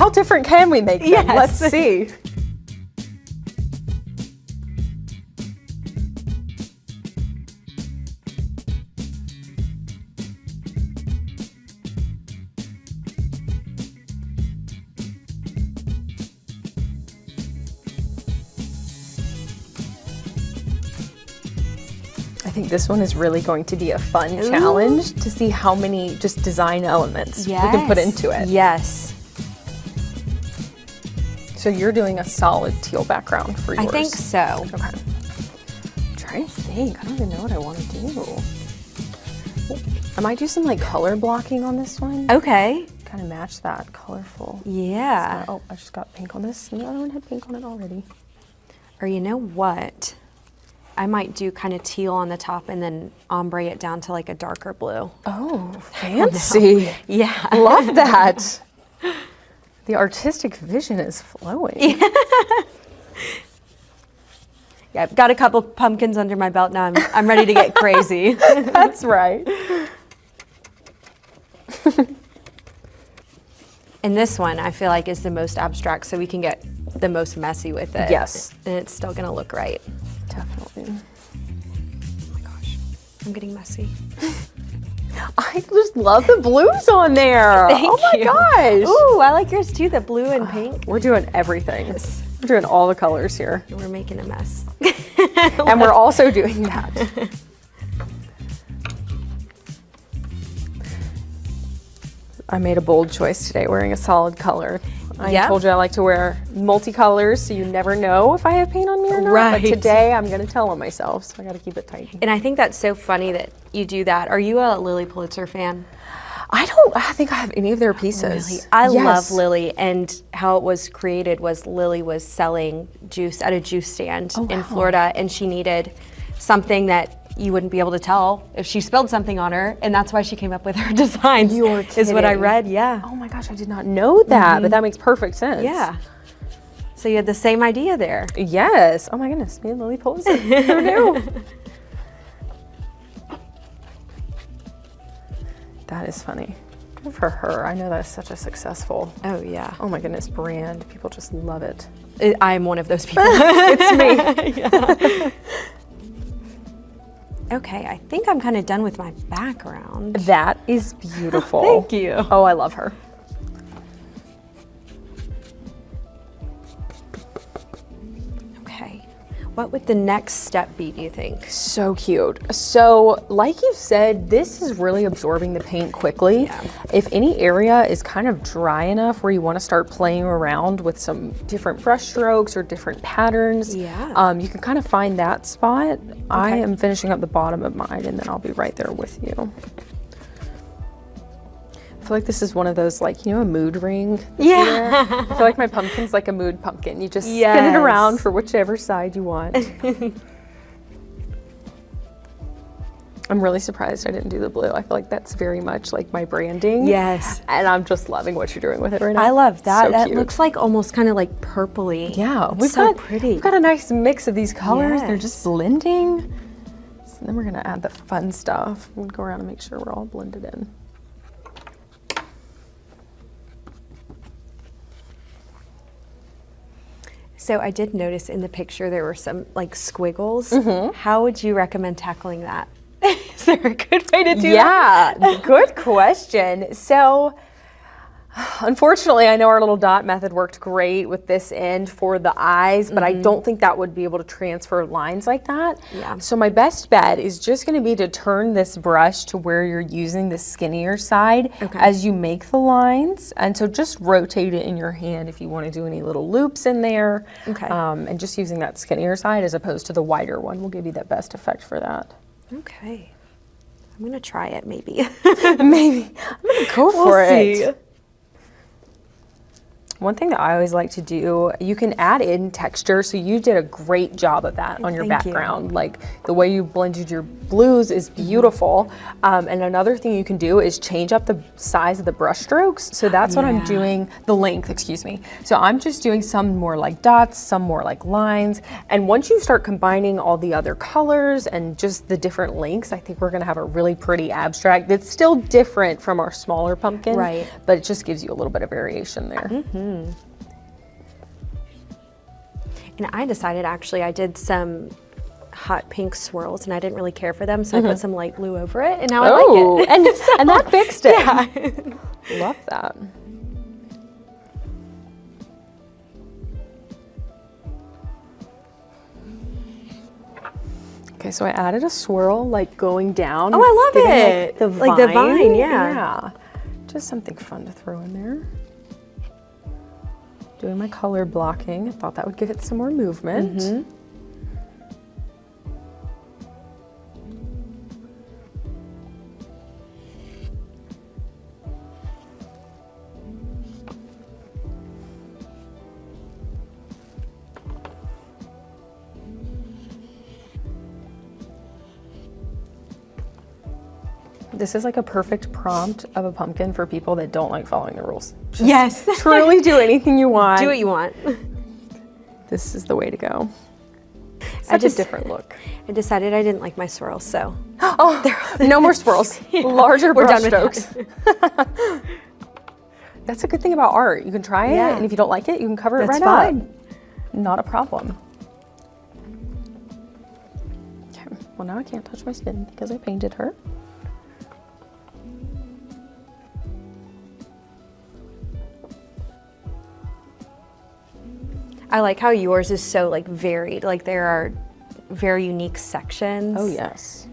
How different can we make them? Yes. Let's see. I think this one is really going to be a fun challenge to see how many just design elements we can put into it. Yes. So you're doing a solid teal background for yours. I think so. Okay. I'm trying to think. I don't even know what I want to do. I might do some like color blocking on this one. Okay. Kind of match that colorful. Yeah. Oh, I just got pink on this. And the other one had pink on it already. Or you know what? I might do kind of teal on the top and then ombre it down to like a darker blue. Oh, fancy. Yeah. Love that. The artistic vision is flowing. Yeah, I've got a couple pumpkins under my belt now. I'm ready to get crazy. That's right. And this one I feel like is the most abstract, so we can get the most messy with it. Yes. And it's still gonna look right. Definitely. Oh my gosh, I'm getting messy. I just love the blues on there. Thank oh my you. gosh. Ooh, I like yours too, the blue and pink. We're doing everything. We're doing all the colors here. And we're making a mess. And we're also doing that. I made a bold choice today, wearing a solid color. I told you I like to wear multicolors, so you never know if I have paint on me or not. Right. But today I'm gonna tell on myself, so I gotta keep it tight. And I think that's so funny that you do that. Are you a Lily Pulitzer fan? I think I have any of their pieces. Really? I Yes. love Lily, and how it was created was Lily was selling juice at a juice stand in Florida, and she needed something that you wouldn't be able to tell if she spilled something on her, and that's why she came up with her designs. You're is what I kidding. read. Yeah. Oh my gosh, I did not know that, but that makes perfect sense. Yeah. So you had the same idea there. Yes. Oh my goodness, me and Lily Pulitzer. Who knew? That is funny. Good for her. I know that is such a successful, Oh yeah. oh my goodness, brand. People just love it. I'm one of those people. It's me. Okay, I think I'm kind of done with my background. That is beautiful. Thank you. Oh, I love her. Okay. What would the next step be, do you think? So cute. So, like you said, this is really absorbing the paint quickly. Yeah. If any area is kind of dry enough where you want to start playing around with some different brush strokes or different patterns, you can kind of find that spot. I am finishing up the bottom of mine, and then I'll be right there with you. I feel like this is one of those, like, you know, a mood ring. Yeah. I feel like my pumpkin's like a mood pumpkin. You just spin it around for whichever side you want. I'm really surprised I didn't do the blue. I feel like that's very much like my branding. Yes. And I'm just loving what you're doing with it right now. I love that. So That cute. looks like almost kind of like purpley. Yeah, It's so pretty. We've got a nice mix of these colors. They're Yes. just blending. So then we're gonna add the fun stuff. We'll go around and make sure we're all blended in. So I did notice in the picture there were some like squiggles. How would you recommend tackling that? Is there a good way to do that? Yeah, good question. So, unfortunately, I know our little dot method worked great with this end for the eyes, but I don't think that would be able to transfer lines like that. Yeah. So my best bet is just gonna be to turn this brush to where you're using the skinnier side as you make the lines. And so just rotate it in your hand if you wanna do any little loops in there. Okay. And just using that skinnier side as opposed to the wider one will give you the best effect for that. Okay. I'm gonna try it maybe. Maybe. I'm gonna go for We'll see. it. One thing that I always like to do, you can add in texture. So you did a great job of that on your Thank you. background. Like the way you blended your blues is beautiful. And another thing you can do is change up the size of the brush strokes. So that's what I'm doing, the length, excuse me. So I'm just doing some more like dots, some more like lines. And once you start combining all the other colors and just the different lengths, I think we're gonna have a really pretty abstract that's still different from our smaller pumpkin. Right. But it just gives you a little bit of variation there. And I decided, actually, I did some hot pink swirls and I didn't really care for them, so I put some light blue over it, and now I like it. And that fixed it. Yeah. Love that. Okay, so I added a swirl, like going down. Oh, I love it. Like the vine. Like the vine, yeah. Yeah. Just something fun to throw in there. Doing my color blocking. I thought that would give it some more movement. This is like a perfect prompt of a pumpkin for people that don't like following the rules. Just Yes. truly do anything you want. Do what you want. This is the way to go. Such a different look. I decided I didn't like my swirls, so. Oh, no more swirls. Larger We're brush done with strokes. That's a good thing about art. You can try it, and if you don't like it, you can cover it That's right fine. up. Not a problem. Okay. Well, now I can't touch my skin because I painted her. I like how yours is so like varied. Like there are very unique sections. Oh yes.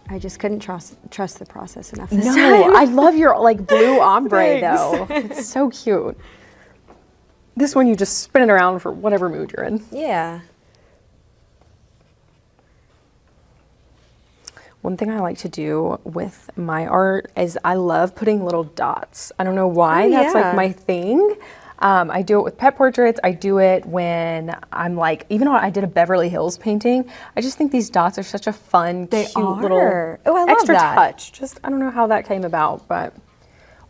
I just couldn't trust the process enough this No, time. I love your like blue ombre Thanks. though. It's so cute. This one you just spin it around for whatever mood you're in. Yeah. One thing I like to do with my art is I love putting little dots. I don't know why, that's like my thing. I do it with pet portraits. I do it when I'm like, even though I did a Beverly Hills painting, I just think these dots are such a fun, cute little Oh, I love extra that. touch. Just, I don't know how that came about, but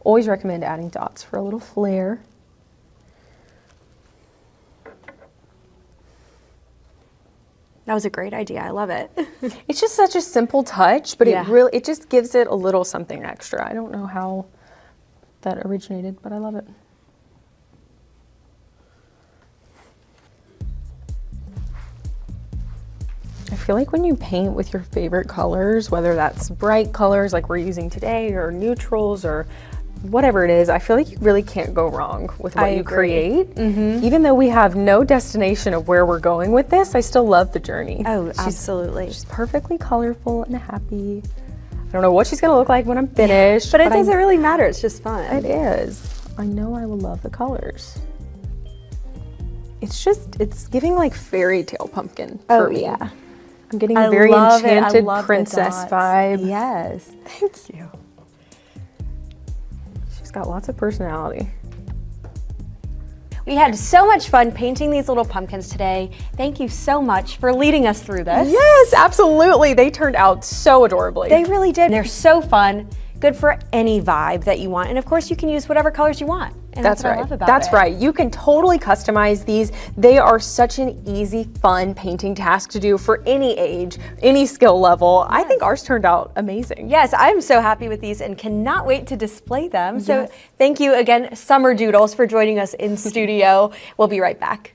always recommend adding dots for a little flair. That was a great idea. I love it. It's just such a simple touch, but Yeah. it just gives it a little something extra. I don't know how that originated, but I love it. I feel like when you paint with your favorite colors, whether that's bright colors like we're using today or neutrals or whatever it is, I feel like you really can't go wrong with what you create. Even though we have no destination of where we're going with this, I still love the journey. Oh, absolutely. She's perfectly colorful and happy. I don't know what she's gonna look like when I'm finished. But it doesn't really matter. It's just fun. It is. I know I will love the colors. It's giving like fairy tale pumpkin for me. Yeah. I'm getting a very love it. I enchanted love the princess dots. vibe. Yes. Thank you. She's got lots of personality. We had so much fun painting these little pumpkins today. Thank you so much for leading us through this. Yes, absolutely. They turned out so adorably. They really did. They're so fun, good for any vibe that you want. And of course, you can use whatever colors you want. And that's what right. I love about That's it. right. You can totally customize these. They are such an easy, fun painting task to do for any age, any skill level. I think ours turned out amazing. Yes, I'm so happy with these and cannot wait to display them. So thank you again, Summer Doodles, for joining us in studio. We'll be right back.